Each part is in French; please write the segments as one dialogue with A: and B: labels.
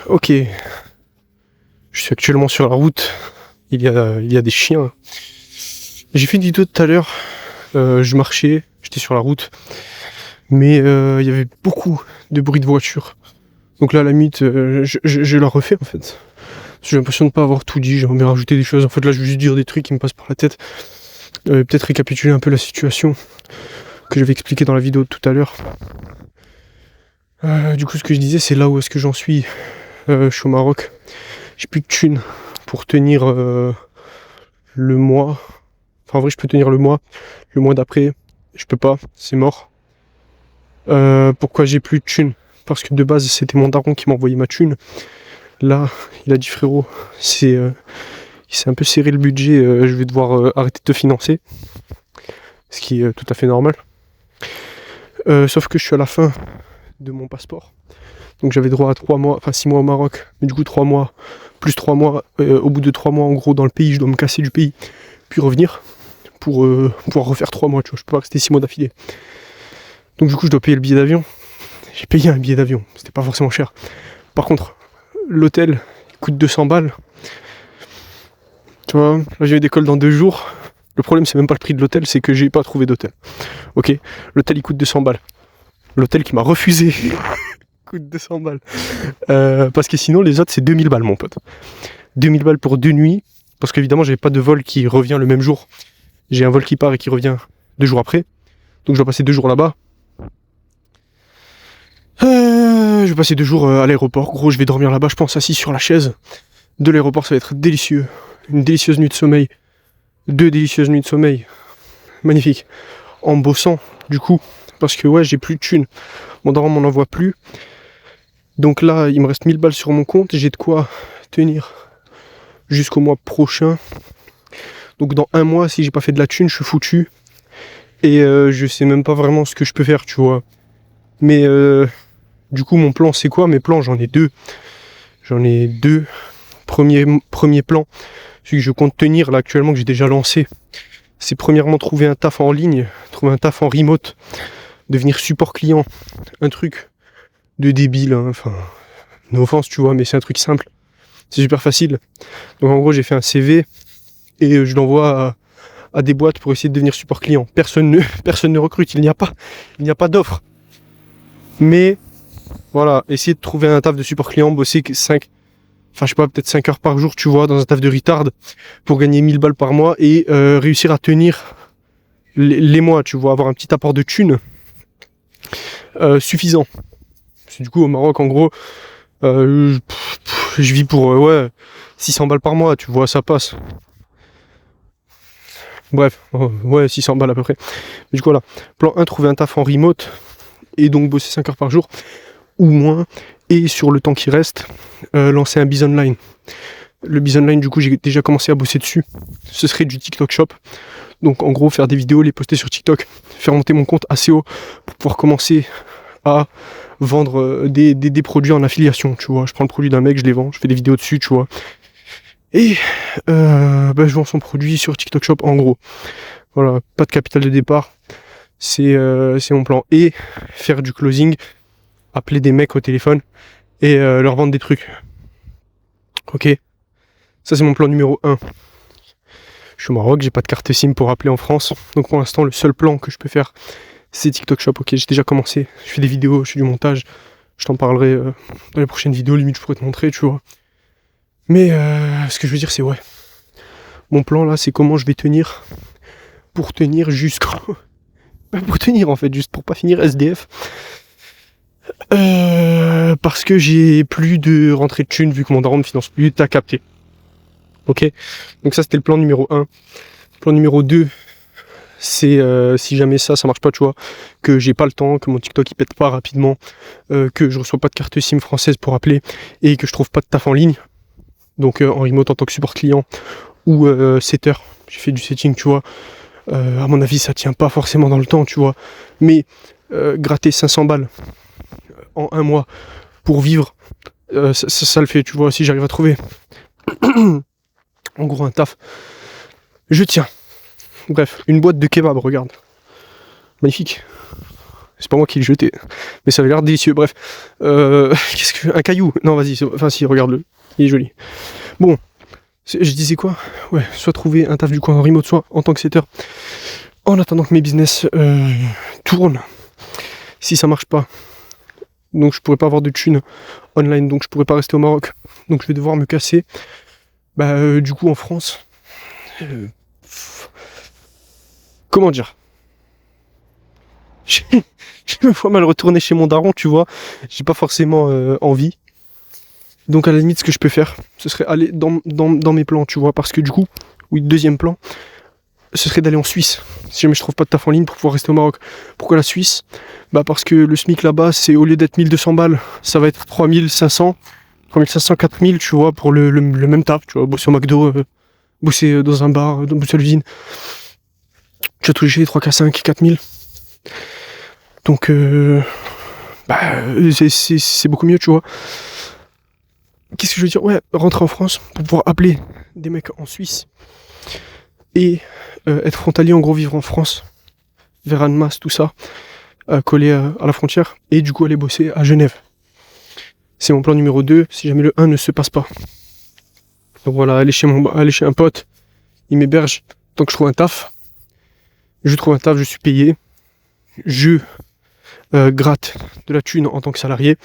A: Ok, je suis actuellement sur la route, il y a des chiens. J'ai fait une vidéo tout à l'heure, je marchais, j'étais sur la route, mais il y avait beaucoup de bruit de voiture. Donc là, à la limite, je la refais en fait. J'ai l'impression de ne pas avoir tout dit, j'aimerais bien rajouter des choses. En fait, là, je vais juste dire des trucs qui me passent par la tête. Peut-être récapituler un peu la situation que j'avais expliqué dans la vidéo de tout à l'heure. Du coup, ce que je disais, c'est là où est-ce que j'en suis. Je suis au Maroc. J'ai plus de thunes pour tenir le mois. Enfin, en vrai, je peux tenir le mois. Le mois d'après, je peux pas. C'est mort. Pourquoi j'ai plus de thunes? Parce que de base, c'était mon daron qui m'a envoyé ma thune. Là, il a dit frérot, il s'est un peu serré le budget. Je vais devoir arrêter de te financer. Ce qui est tout à fait normal. Sauf que je suis à la fin de mon passeport. Donc j'avais droit à 3 mois, enfin 6 mois au Maroc, mais du coup 3 mois, plus 3 mois, au bout de 3 mois en gros dans le pays, je dois me casser du pays, puis revenir, pour pouvoir refaire 3 mois, tu vois, je peux pas rester 6 mois d'affilée. Donc du coup je dois payer le billet d'avion, j'ai payé un billet d'avion, c'était pas forcément cher. Par contre, l'hôtel, il coûte 200 balles, tu vois, là j'ai eu d'école dans 2 jours, le problème c'est même pas le prix de l'hôtel, c'est que j'ai pas trouvé d'hôtel, ok, l'hôtel il coûte 200 balles, l'hôtel qui m'a refusé coûte 200 balles. Parce que sinon, les autres, c'est 2000 balles, mon pote. 2000 balles pour 2 nuits. Parce qu'évidemment, j'avais pas de vol qui revient le même jour. J'ai un vol qui part et qui revient 2 jours après. Donc, je dois passer 2 jours là-bas. Je vais passer 2 jours à l'aéroport. Gros, je vais dormir là-bas, je pense, assis sur la chaise de l'aéroport. Ça va être délicieux. Une délicieuse nuit de sommeil. 2 délicieuses nuits de sommeil. Magnifique. En bossant, du coup. Parce que, ouais, j'ai plus de thunes. Mon daron m'en envoie plus. Donc là, il me reste 1000 balles sur mon compte, j'ai de quoi tenir jusqu'au mois prochain. Donc dans 1 mois, si j'ai pas fait de la thune, je suis foutu. Et je sais même pas vraiment ce que je peux faire, tu vois. Mais du coup, mon plan, c'est quoi? Mes plans, j'en ai 2. J'en ai 2. Premier plan, celui que je compte tenir là actuellement, que j'ai déjà lancé, c'est premièrement trouver un taf en ligne, trouver un taf en remote, devenir support client. Un truc de débile, hein. Enfin, no offense, tu vois, mais c'est un truc simple. C'est super facile. Donc en gros, j'ai fait un CV et je l'envoie à des boîtes pour essayer de devenir support client. Personne ne recrute, il n'y a pas d'offre. Mais voilà, essayer de trouver un taf de support client, bosser 5 heures par jour, tu vois, dans un taf de retard pour gagner 1000 balles par mois et réussir à tenir les mois, tu vois, avoir un petit apport de thunes suffisant. Parce que du coup, au Maroc, en gros, je vis pour 600 balles par mois, tu vois, ça passe. Bref, ouais, 600 balles à peu près. Mais du coup, voilà. Plan 1, trouver un taf en remote et donc bosser 5 heures par jour ou moins. Et sur le temps qui reste, lancer un biz online. Le biz online, du coup, j'ai déjà commencé à bosser dessus. Ce serait du TikTok Shop. Donc, en gros, faire des vidéos, les poster sur TikTok, faire monter mon compte assez haut pour pouvoir commencer à vendre des produits en affiliation, tu vois. Je prends le produit d'un mec, je les vends, je fais des vidéos dessus, tu vois. Et je vends son produit sur TikTok Shop, en gros. Voilà, pas de capital de départ. C'est mon plan. Et faire du closing, appeler des mecs au téléphone et leur vendre des trucs. Ok. Ça, c'est mon plan numéro 1. Je suis au Maroc, j'ai pas de carte SIM pour appeler en France. Donc pour l'instant, le seul plan que je peux faire, c'est TikTok Shop. Ok, j'ai déjà commencé. Je fais des vidéos, je fais du montage. Je t'en parlerai dans les prochaines vidéos. Limite, je pourrais te montrer, tu vois. Mais ce que je veux dire, c'est ouais. Mon plan là, c'est comment je vais tenir pour tenir jusqu'au... pour tenir en fait, juste pour pas finir SDF. Parce que j'ai plus de rentrée de thunes vu que mon daron ne finance plus, t'as capté. Ok. Donc ça c'était le plan numéro 1. Plan numéro 2, c'est si jamais ça marche pas, tu vois, que j'ai pas le temps, que mon TikTok il pète pas rapidement, que je reçois pas de carte SIM française pour appeler et que je trouve pas de taf en ligne. Donc en remote en tant que support client ou setter. J'ai fait du setting, tu vois. À mon avis, ça tient pas forcément dans le temps, tu vois. Mais gratter 500 balles en 1 mois pour vivre, ça le fait, tu vois, si j'arrive à trouver en gros un taf. Je tiens. Bref, une boîte de kebab, regarde. Magnifique. C'est pas moi qui l'ai jeté. Mais ça avait l'air délicieux. Bref. Un caillou. Non, vas-y. Enfin, si, regarde-le. Il est joli. Bon. Je disais quoi? Ouais, soit trouver un taf du coin en remote, soit en tant que setter. En attendant que mes business tournent. Si ça marche pas. Donc je pourrais pas avoir de thunes online. Donc je pourrais pas rester au Maroc. Donc je vais devoir me casser. Du coup en France. Comment dire? Je me vois mal retourner chez mon daron, tu vois. J'ai pas forcément envie. Donc à la limite, ce que je peux faire, ce serait aller dans mes plans, tu vois. Parce que du coup, oui, deuxième plan, ce serait d'aller en Suisse. Si jamais je trouve pas de taf en ligne pour pouvoir rester au Maroc. Pourquoi la Suisse? Parce que le SMIC là-bas, c'est au lieu d'être 1200 balles, ça va être 3500, 4000, tu vois, pour le même taf, tu vois. Bosser au McDo, bosser dans un bar, bosser à l'usine. Tu vas toucher 3K, 5, 4000. Donc, c'est beaucoup mieux, tu vois. Qu'est-ce que je veux dire? Ouais, rentrer en France pour pouvoir appeler des mecs en Suisse et être frontalier, en gros, vivre en France, vers Annemasse, tout ça, collé à la frontière, et du coup aller bosser à Genève. C'est mon plan numéro 2, si jamais le 1 ne se passe pas. Donc voilà, aller chez un pote, il m'héberge tant que je trouve un taf. Je trouve un taf, je suis payé. Je gratte de la thune en tant que salarié,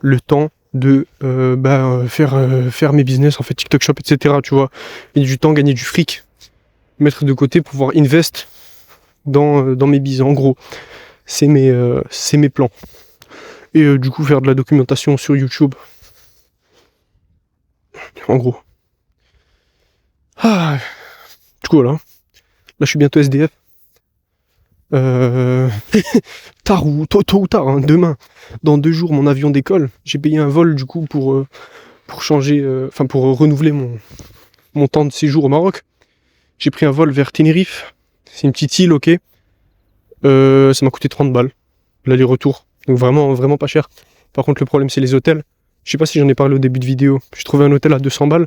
A: le temps de faire mes business, en fait, TikTok Shop, etc. Tu vois, gagner du temps, gagner du fric, mettre de côté pour pouvoir invest dans mes bises. En gros, c'est mes plans. Et du coup, faire de la documentation sur YouTube. En gros. Ah, du coup, voilà. Là, je suis bientôt SDF. Tard ou tôt ou tard, hein, demain, dans 2 jours, mon avion décolle. J'ai payé un vol du coup pour changer, pour renouveler mon temps de séjour au Maroc. J'ai pris un vol vers Tenerife. C'est une petite île, ok. Ça m'a coûté 30 balles, l'aller-retour. Donc vraiment, vraiment pas cher. Par contre, le problème, c'est les hôtels. Je sais pas si j'en ai parlé au début de vidéo. J'ai trouvé un hôtel à 200 balles.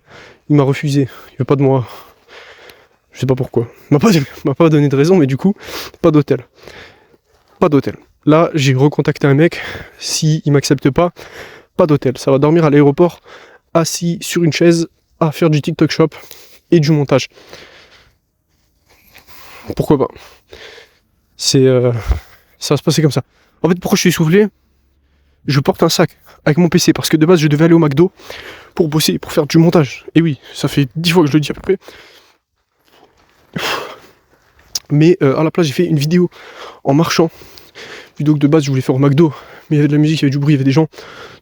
A: Il m'a refusé. Il veut pas de moi. Je sais pas pourquoi. Il m'a pas donné de raison, mais du coup, pas d'hôtel. Pas d'hôtel. Là, j'ai recontacté un mec. S'il m'accepte pas d'hôtel. Ça va dormir à l'aéroport, assis sur une chaise, à faire du TikTok Shop et du montage. Pourquoi pas? Ça va se passer comme ça. En fait, pourquoi je suis essoufflé? Je porte un sac avec mon PC parce que de base, je devais aller au McDo pour bosser, pour faire du montage. Et oui, ça fait 10 fois que je le dis à peu près. Mais à la place, j'ai fait une vidéo en marchant. Vidéo que de base, je voulais faire au McDo. Mais il y avait de la musique, il y avait du bruit, il y avait des gens.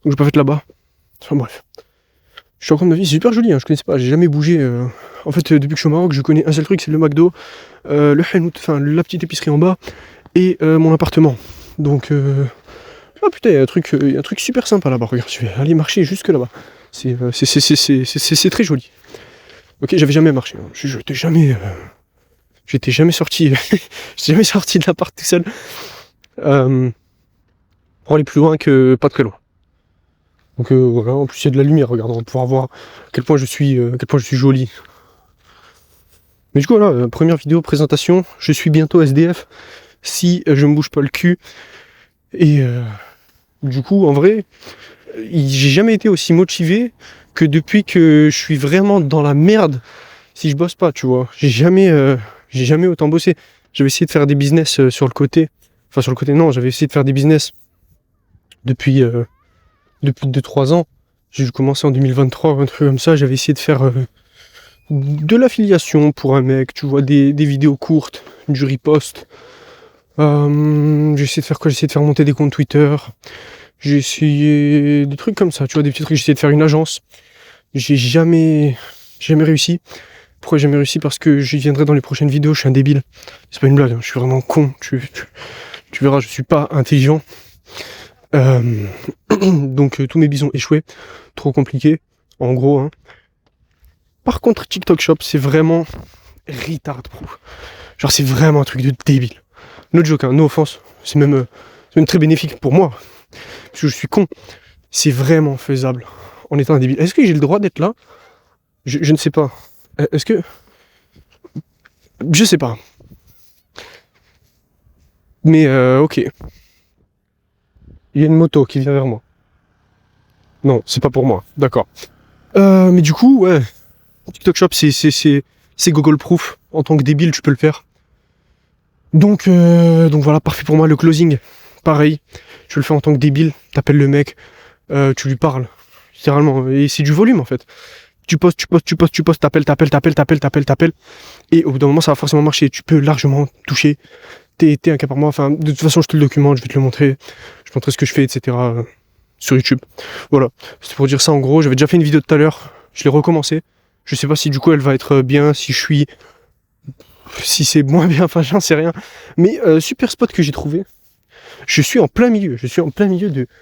A: Donc j'ai pas fait là-bas. Enfin bref. Je suis en train de ma vie, c'est super joli, hein, je connaissais pas, j'ai jamais bougé. En fait, depuis que je suis au Maroc, je connais un seul truc, c'est le McDo, le Hanout, enfin la petite épicerie en bas, et mon appartement. Donc, ah putain, il y a un truc super sympa là-bas, regarde, je vais aller marcher jusque là-bas. C'est très joli. Ok, j'avais jamais marché, hein. J'étais jamais sorti, j'étais jamais sorti de l'appart tout seul. Pour aller plus loin que pas très loin. Donc voilà, en plus il y a de la lumière, regarde, on va pouvoir voir à quel point je suis joli. Mais du coup voilà, première vidéo présentation, je suis bientôt SDF si je me bouge pas le cul. Et du coup en vrai, j'ai jamais été aussi motivé que depuis que je suis vraiment dans la merde si je bosse pas, tu vois. J'ai jamais autant bossé. J'avais essayé de faire des business sur le côté. Enfin sur le côté non, j'avais essayé de faire des business depuis 2-3 ans. J'ai commencé en 2023, un truc comme ça. J'avais essayé de faire de l'affiliation pour un mec, tu vois, des vidéos courtes, du repost. J'ai essayé de faire quoi? J'ai essayé de faire monter des comptes Twitter. J'ai essayé des trucs comme ça, tu vois, des petits trucs. J'ai essayé de faire une agence. J'ai jamais réussi. Pourquoi j'ai jamais réussi? Parce que j'y viendrai dans les prochaines vidéos. Je suis un débile. C'est pas une blague, hein. Je suis vraiment con. Tu verras, je suis pas intelligent. Donc tous mes bisons échoués, trop compliqué, en gros. Hein. Par contre, TikTok Shop, c'est vraiment retard, bro. Genre, c'est vraiment un truc de débile. No joke, hein, no offense. C'est même très bénéfique pour moi, parce que je suis con. C'est vraiment faisable en étant un débile. Est-ce que j'ai le droit d'être là? Je ne sais pas. Est-ce que... Je sais pas. Mais ok. Il y a une moto qui vient vers moi. Non, c'est pas pour moi. D'accord. Mais du coup, ouais. TikTok Shop, c'est Google Proof. En tant que débile, tu peux le faire. Donc voilà, parfait pour moi. Le closing, pareil. Tu le fais en tant que débile. T'appelles le mec. Tu lui parles. Littéralement. Et c'est du volume, en fait. Tu postes, t'appelles. Et au bout d'un moment, ça va forcément marcher. Tu peux largement toucher. T'es un cas par mois. Enfin, de toute façon, je te le documente. Je vais te le montrer. Je te montrerai ce que je fais, etc. Sur YouTube. Voilà. C'était pour dire ça en gros. J'avais déjà fait une vidéo tout à l'heure. Je l'ai recommencé. Je sais pas si du coup elle va être bien, si c'est moins bien, enfin j'en sais rien. Mais super spot que j'ai trouvé. Je suis en plein milieu. Je suis en plein milieu de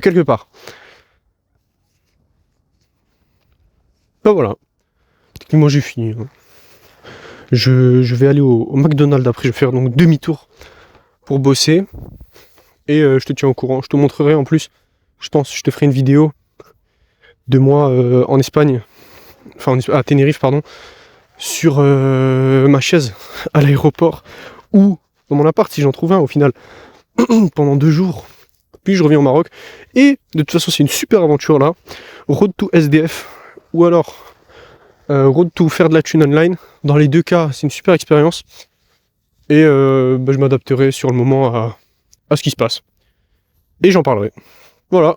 A: quelque part. Ben voilà. Moi j'ai fini. Je vais aller au McDonald's après. Je vais faire donc demi-tour pour bosser. Et je te tiens au courant. Je te montrerai en plus. Je te ferai une vidéo de moi en Espagne. Enfin à Tenerife, pardon. Sur ma chaise à l'aéroport. Ou dans mon appart si j'en trouve un au final. Pendant 2 jours. Puis je reviens au Maroc. Et de toute façon c'est une super aventure là. Road to SDF. Ou alors road to faire de la thune online. Dans les deux cas, c'est une super expérience. Et je m'adapterai sur le moment à ce qui se passe. Et j'en parlerai. Voilà.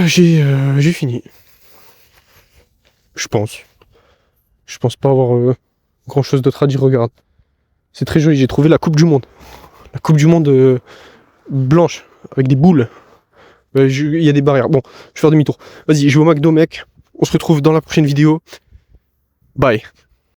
A: J'ai fini. Je pense. Je pense pas avoir grand chose d'autre à dire. Regarde. C'est très joli. J'ai trouvé la Coupe du Monde. La Coupe du Monde blanche. Avec des boules. Il y a des barrières. Bon, je vais faire demi-tour. Vas-y, je vais au McDo, mec. On se retrouve dans la prochaine vidéo. Bye.